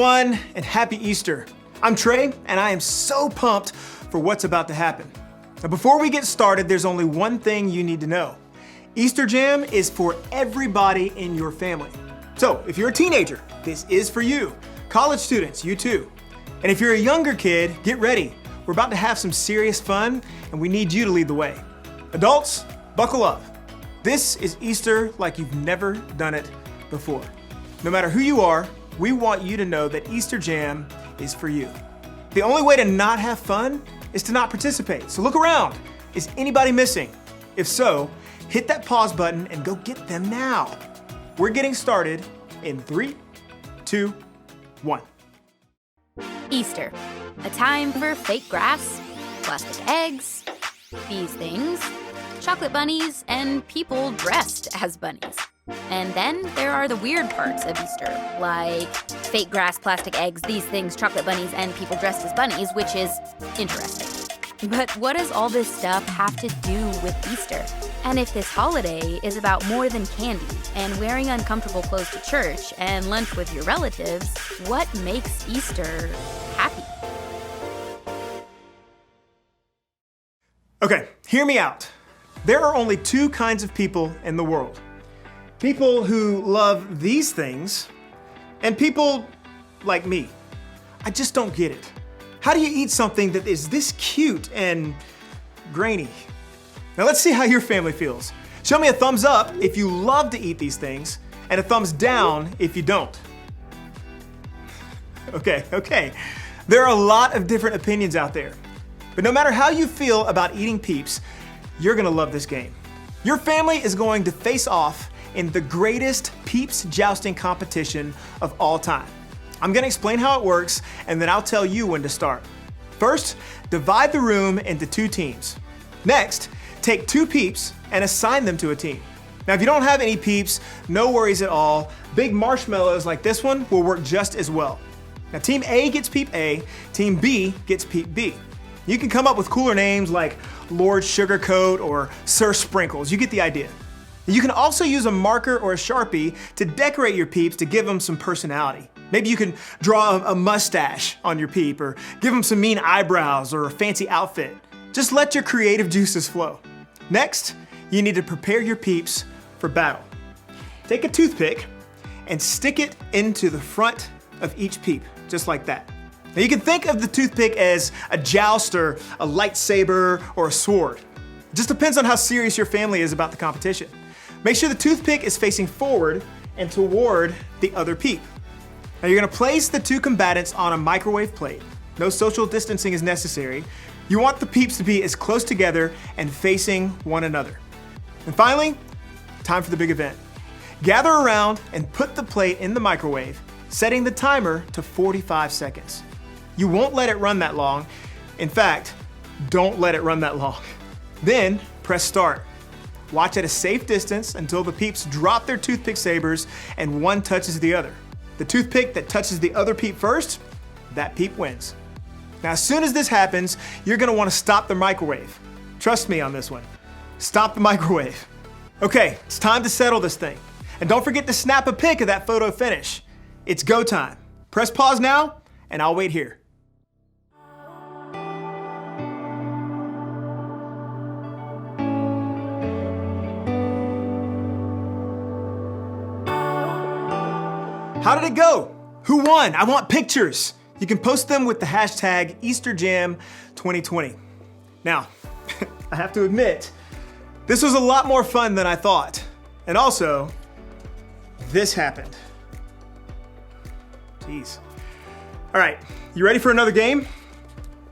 everyone, and happy Easter. I'm Trey, and I am so pumped for what's about to happen. Now, before we get started, there's only one thing you need to know. EasterJam is for everybody in your family. So, if you're a teenager, this is for you. College students, you too. And if you're a younger kid, get ready. We're about to have some serious fun, and we need you to lead the way. Adults, buckle up. This is Easter like you've never done it before. No matter who you are, we want you to know that EasterJam is for you. The only way to not have fun is to not participate. So look around. Is anybody missing? If so, hit that pause button and go get them now. We're getting started in 3, 2, 1. Easter, a time for fake grass, plastic eggs, these things, chocolate bunnies, and people dressed as bunnies. And then there are the weird parts of Easter, like fake grass, plastic eggs, these things, chocolate bunnies, and people dressed as bunnies, which is interesting. But what does all this stuff have to do with Easter? And if this holiday is about more than candy and wearing uncomfortable clothes to church and lunch with your relatives, what makes Easter happy? Okay, hear me out. There are only two kinds of people in the world. People who love these things, and people like me. I just don't get it. How do you eat something that is this cute and grainy? Now let's see how your family feels. Show me a thumbs up if you love to eat these things, and a thumbs down if you don't. Okay. There are a lot of different opinions out there. But no matter how you feel about eating Peeps, you're gonna love this game. Your family is going to face off in the greatest Peeps jousting competition of all time. I'm gonna explain how it works, and then I'll tell you when to start. First, divide the room into 2 teams. Next, take 2 Peeps and assign them to a team. Now, if you don't have any Peeps, no worries at all. Big marshmallows like this one will work just as well. Now, Team A gets Peep A, Team B gets Peep B. You can come up with cooler names like Lord Sugarcoat or Sir Sprinkles. You get the idea. You can also use a marker or a Sharpie to decorate your Peeps to give them some personality. Maybe you can draw a mustache on your Peep or give them some mean eyebrows or a fancy outfit. Just let your creative juices flow. Next, you need to prepare your Peeps for battle. Take a toothpick and stick it into the front of each Peep, just like that. Now you can think of the toothpick as a joust or a lightsaber or a sword. It just depends on how serious your family is about the competition. Make sure the toothpick is facing forward and toward the other Peep. Now you're gonna place the 2 combatants on a microwave plate. No social distancing is necessary. You want the Peeps to be as close together and facing one another. And finally, time for the big event. Gather around and put the plate in the microwave, setting the timer to 45 seconds. You won't let it run that long. In fact, don't let it run that long. Then press start. Watch at a safe distance until the Peeps drop their toothpick sabers and one touches the other. The toothpick that touches the other Peep first, that Peep wins. Now, as soon as this happens, you're gonna wanna stop the microwave. Trust me on this one. Stop the microwave. Okay, it's time to settle this thing. And don't forget to snap a pic of that photo finish. It's go time. Press pause now, and I'll wait here. How did it go? Who won? I want pictures. You can post them with the hashtag EasterJam2020. Now, I have to admit, this was a lot more fun than I thought. And also, this happened. Jeez. All right, you ready for another game?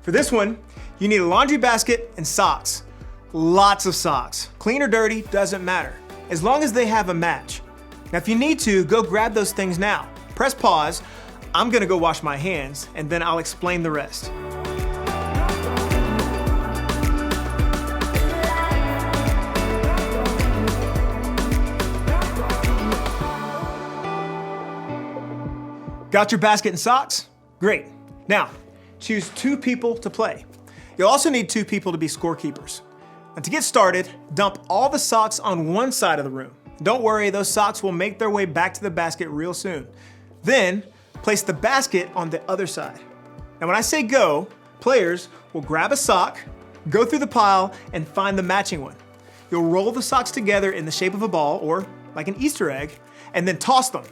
For this one, you need a laundry basket and socks. Lots of socks. Clean or dirty, doesn't matter, as long as they have a match. Now, if you need to, go grab those things now. Press pause. I'm gonna go wash my hands, and then I'll explain the rest. Got your basket and socks? Great. Now, choose 2 people to play. You'll also need 2 people to be scorekeepers. Now, to get started, dump all the socks on one side of the room. Don't worry, those socks will make their way back to the basket real soon. Then, place the basket on the other side. Now when I say go, players will grab a sock, go through the pile, and find the matching one. You'll roll the socks together in the shape of a ball, or like an Easter egg, and then toss them.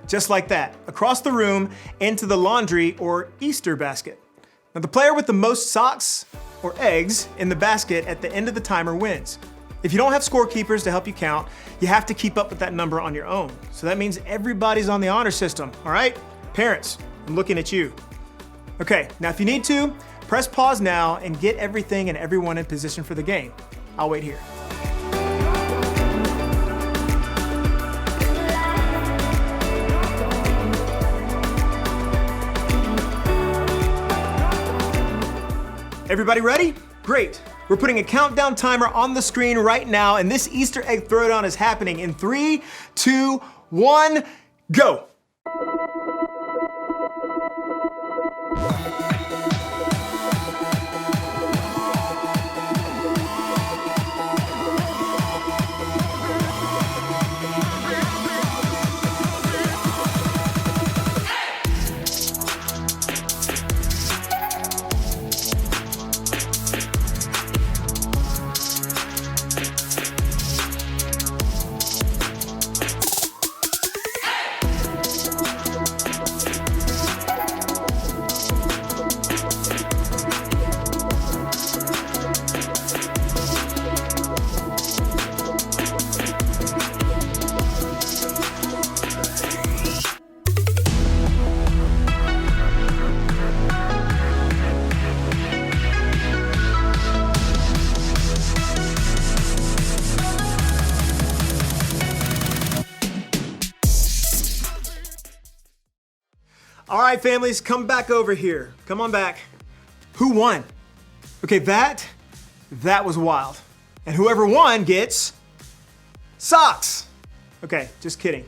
Just like that, across the room into the laundry or Easter basket. Now the player with the most socks or eggs in the basket at the end of the timer wins. If you don't have scorekeepers to help you count, you have to keep up with that number on your own. So that means everybody's on the honor system, all right? Parents, I'm looking at you. Okay, now if you need to, press pause now and get everything and everyone in position for the game. I'll wait here. Everybody ready? Great. We're putting a countdown timer on the screen right now, and this Easter egg throwdown is happening in 3, 2, 1, go. All right, families, come back over here. Come on back. Who won? Okay, that was wild. And whoever won gets socks. Okay, just kidding.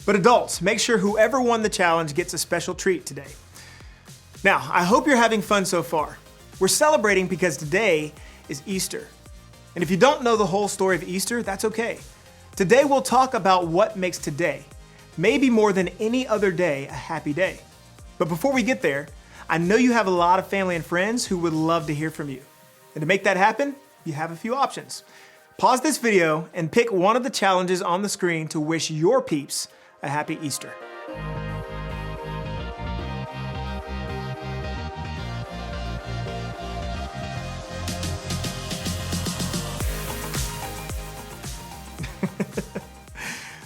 But adults, make sure whoever won the challenge gets a special treat today. Now, I hope you're having fun so far. We're celebrating because today is Easter. And if you don't know the whole story of Easter, that's okay. Today we'll talk about what makes today, maybe more than any other day, a happy day. But before we get there, I know you have a lot of family and friends who would love to hear from you. And to make that happen, you have a few options. Pause this video and pick one of the challenges on the screen to wish your peeps a happy Easter.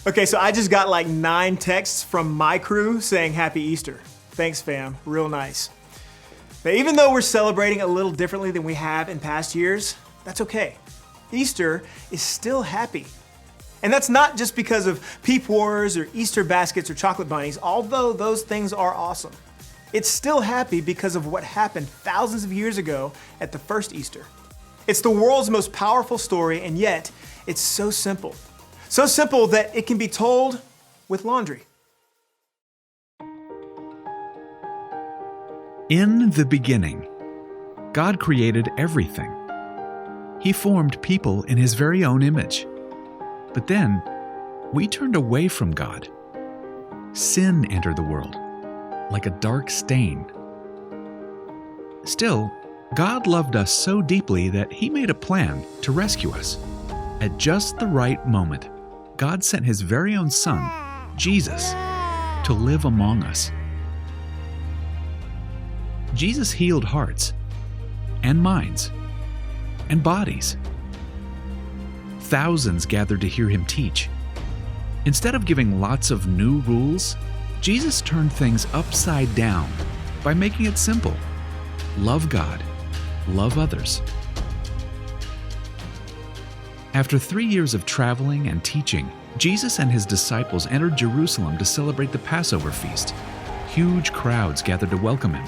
Okay, so I just got like 9 texts from my crew saying happy Easter. Thanks, fam. Real nice. Now, even though we're celebrating a little differently than we have in past years, that's okay. Easter is still happy. And that's not just because of peep wars or Easter baskets or chocolate bunnies, although those things are awesome. It's still happy because of what happened thousands of years ago at the first Easter. It's the world's most powerful story, and yet it's so simple. So simple that it can be told with laundry. In the beginning, God created everything. He formed people in His very own image. But then, we turned away from God. Sin entered the world, like a dark stain. Still, God loved us so deeply that He made a plan to rescue us. At just the right moment, God sent His very own Son, Jesus, to live among us. Jesus healed hearts, and minds, and bodies. Thousands gathered to hear Him teach. Instead of giving lots of new rules, Jesus turned things upside down by making it simple. Love God, love others. After 3 years of traveling and teaching, Jesus and His disciples entered Jerusalem to celebrate the Passover feast. Huge crowds gathered to welcome Him.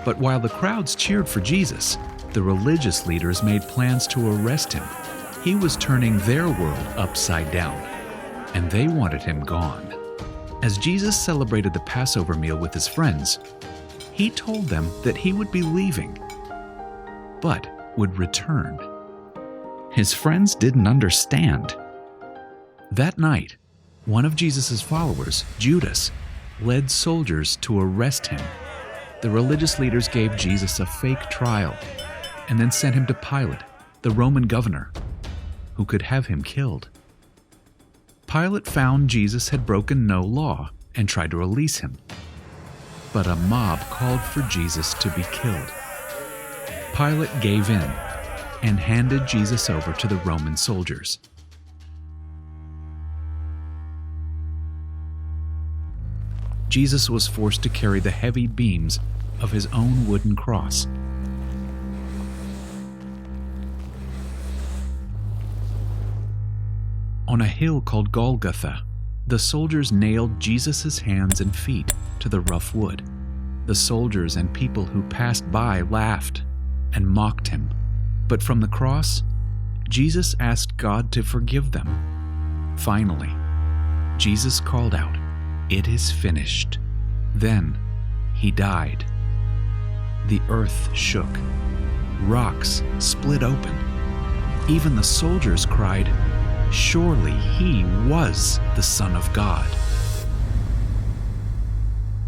But while the crowds cheered for Jesus, the religious leaders made plans to arrest Him. He was turning their world upside down, and they wanted Him gone. As Jesus celebrated the Passover meal with His friends, He told them that He would be leaving, but would return. His friends didn't understand. That night, one of Jesus' followers, Judas, led soldiers to arrest him. The religious leaders gave Jesus a fake trial and then sent him to Pilate, the Roman governor, who could have him killed. Pilate found Jesus had broken no law and tried to release him. But a mob called for Jesus to be killed. Pilate gave in and handed Jesus over to the Roman soldiers. Jesus was forced to carry the heavy beams of his own wooden cross. On a hill called Golgotha, the soldiers nailed Jesus' hands and feet to the rough wood. The soldiers and people who passed by laughed and mocked him. But from the cross, Jesus asked God to forgive them. Finally, Jesus called out, "It is finished." Then he died. The earth shook. Rocks split open. Even the soldiers cried, "Surely he was the Son of God."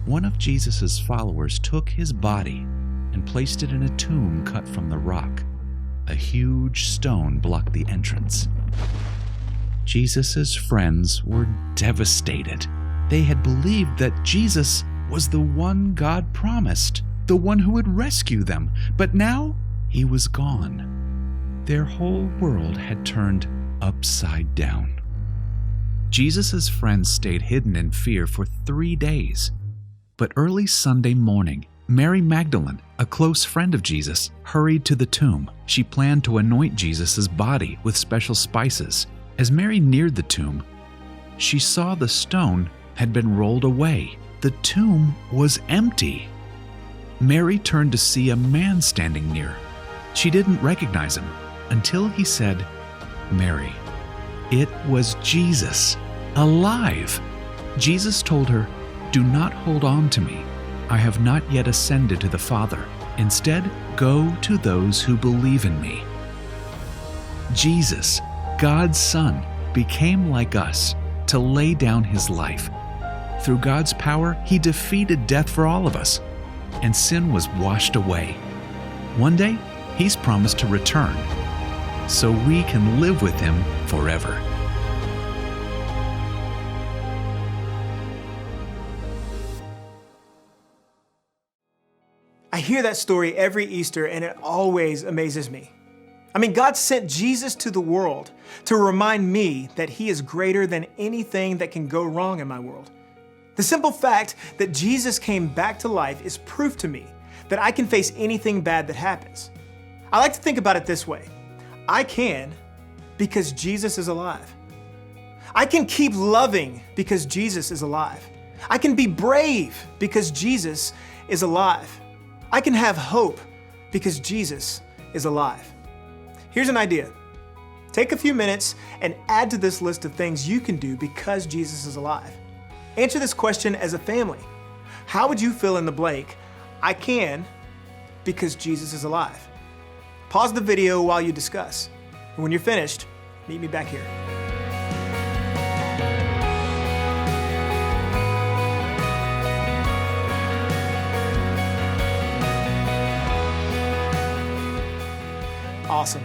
One of Jesus' followers took his body and placed it in a tomb cut from the rock. A huge stone blocked the entrance. Jesus' friends were devastated. They had believed that Jesus was the one God promised, the one who would rescue them, but now he was gone. Their whole world had turned upside down. Jesus' friends stayed hidden in fear for 3 days. But early Sunday morning, Mary Magdalene, a close friend of Jesus, hurried to the tomb. She planned to anoint Jesus' body with special spices. As Mary neared the tomb, she saw the stone had been rolled away. The tomb was empty. Mary turned to see a man standing near. She didn't recognize him until he said, "Mary." It was Jesus, alive. Jesus told her, "Do not hold on to me. I have not yet ascended to the Father. Instead, go to those who believe in me." Jesus, God's Son, became like us to lay down his life. Through God's power, he defeated death for all of us, and sin was washed away. One day, he's promised to return, so we can live with him forever. I hear that story every Easter and it always amazes me. I mean, God sent Jesus to the world to remind me that he is greater than anything that can go wrong in my world. The simple fact that Jesus came back to life is proof to me that I can face anything bad that happens. I like to think about it this way. I can because Jesus is alive. I can keep loving because Jesus is alive. I can be brave because Jesus is alive. I can have hope because Jesus is alive. Here's an idea. Take a few minutes and add to this list of things you can do because Jesus is alive. Answer this question as a family. How would you fill in the blank? I can because Jesus is alive. Pause the video while you discuss. And when you're finished, meet me back here. Awesome.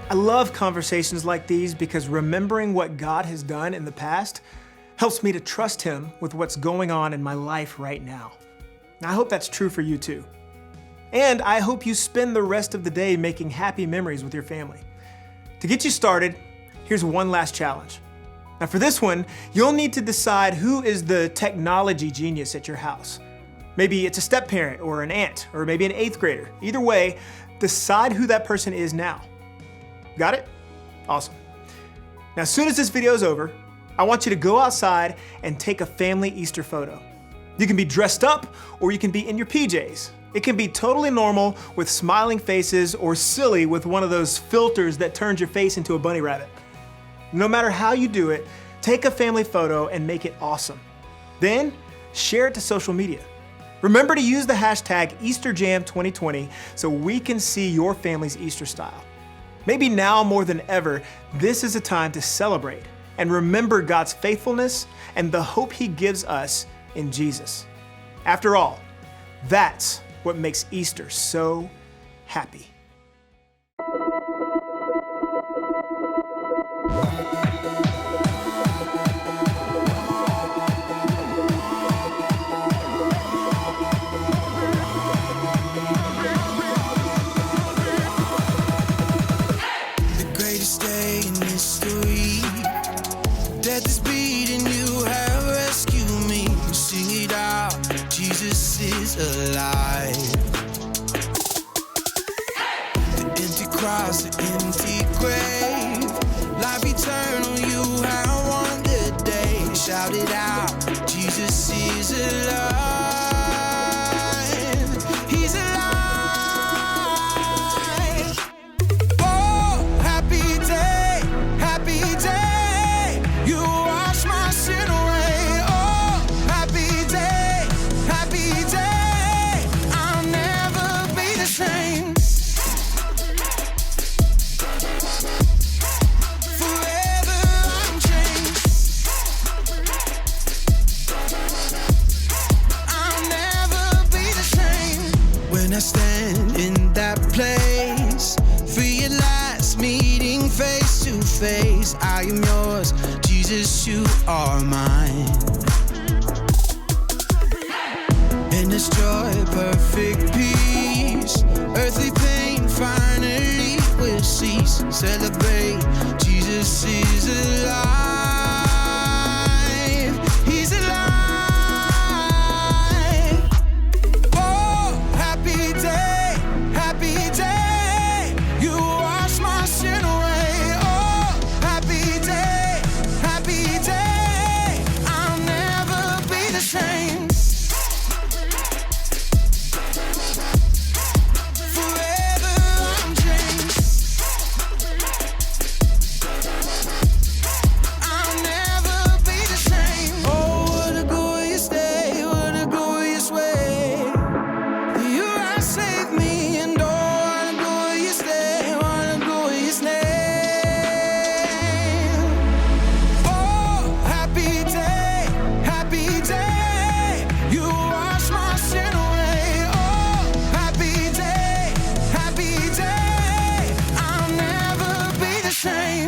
I love conversations like these because remembering what God has done in the past helps me to trust him with what's going on in my life right now. I hope that's true for you too. And I hope you spend the rest of the day making happy memories with your family. To get you started, here's one last challenge. Now for this one, you'll need to decide who is the technology genius at your house. Maybe it's a step-parent or an aunt or maybe an 8th grader. Either way, decide who that person is now. Got it? Awesome. Now as soon as this video is over, I want you to go outside and take a family Easter photo. You can be dressed up or you can be in your PJs. It can be totally normal with smiling faces or silly with one of those filters that turns your face into a bunny rabbit. No matter how you do it, take a family photo and make it awesome. Then share it to social media. Remember to use the hashtag EasterJam2020 so we can see your family's Easter style. Maybe now more than ever, this is a time to celebrate and remember God's faithfulness and the hope he gives us in Jesus. After all, that's what makes Easter so happy. The greatest day in history. Death is beating, you have rescued me. Sing it out, Jesus is alive. The empty cross, the empty grave, life eternal, you have won the day. Shout it out, Jesus is alive. He's alive. Oh, happy day, happy day. You wash my sin away. Oh, happy day, happy day. I'll never be the same. Forever I'm changed. I'll never be the same. When I stand in that place, free at last, meeting face to face. I am yours, Jesus, you are mine. In this joy, perfect peace, earthly pain finally will cease. Celebrate, Jesus is alive. He's alive. Oh, happy day, happy day. You wash my sin away. Oh, happy day, happy day. I'll never be the same. Forever I'm changed. I'll never be the same. Oh, what a glorious day, what a glorious way. You have saved me, and oh, what a glorious day, what a glorious name. Oh, happy day, happy day. You wash my sin away. Oh, happy day, happy day. I'll never be the same.